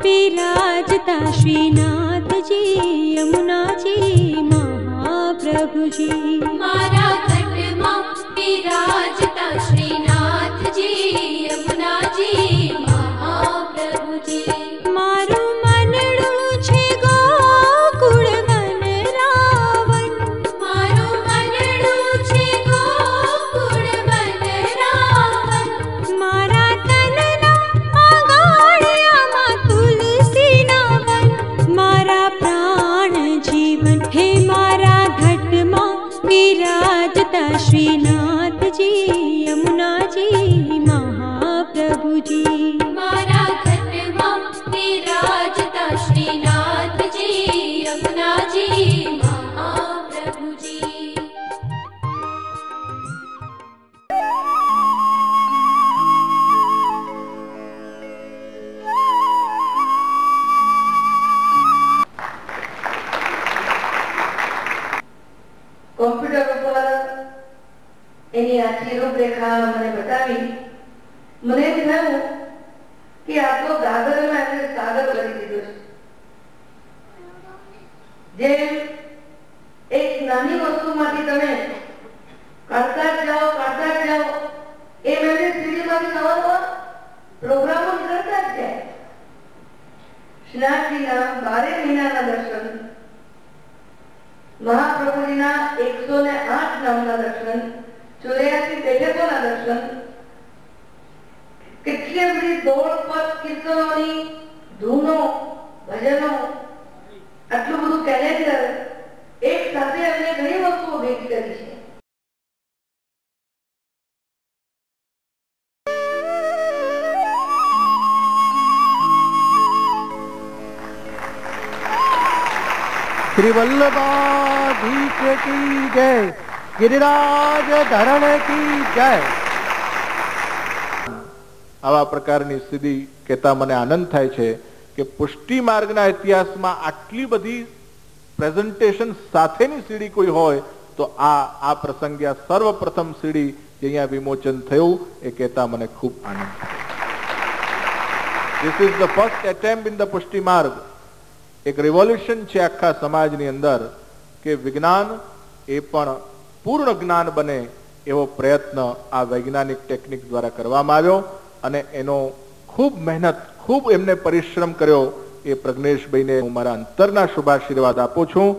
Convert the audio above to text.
विराजता श्रीनाथ जी यमुना जी महाप्रभु जी। मारा घट मां विराजता श्रीनाथ जी यमुना जी महाप्रभु जी। मारू मनडू छे गोकुळ वन रावण, मारू मनडू छे गोकुळ वन रावण। मारा तनना आगाड़ियामां तुलसीना वन, मारा प्राण जीवन हे मारा घटमां विराजता श्रीनाथ जी यमुना जी महाप्रभु जी। मारा घट मां विराजता श्रीनाथ जी यमुना जी महाप्रभु जी। કોમ્પ્યુટર ઉપર એની આખી રૂપરેખા મને બતાવી મને એમ થયું કે આ તો ગાગરમાં એમને સાગર કરી દીધો છે। જે એક નાની વસ્તુમાંથી તમે કાઢતા જ જાઓ એમ એમને સીડીમાંથી નવા નવા પ્રોગ્રામો નીકળતા જ જાય। શ્રીનાથજીના 12 મહિનાના દર્શન, महाप्रभुजीना 108 नामना दर्शन, 84 बैठकोना दर्शन, કેટલી બધી દોડ પર કીર્તનોની ધૂનો ભજનો, આટલું બધું કેલેન્ડર એક સાથે અમને ઘણી વસ્તુઓ ભેગી કરી છે। श्री वल्लभाधीश की जय, गिरिराज धरण की जय। आवा प्रकारनी सिद्धि कहता मने आनंद थाय छे के पुष्टि मार्गना इतिहासमां आटली बधी प्रेजेंटेशन साथेनी सीडी कोई होय तो आ प्रसंगे आ सर्वप्रथम सीडी जे अहींया विमोचन थयुं ए कहता मने खूब आनंद थाय। This is the first attempt in the पुष्टि मार्ग। एक रिवोल्यूशन है आखा समाजनी अंदर के विज्ञान ए पण पूर्ण ज्ञान बने एवो प्रयत्न आ वैज्ञानिक टेक्निक द्वारा करवामां आव्यो अने एनो खूब मेहनत खूब एमने परिश्रम कर्यो। ए प्रज्ञेश भाई ने हूँ मारा अंतरना शुभाशीर्वाद आपू छूं।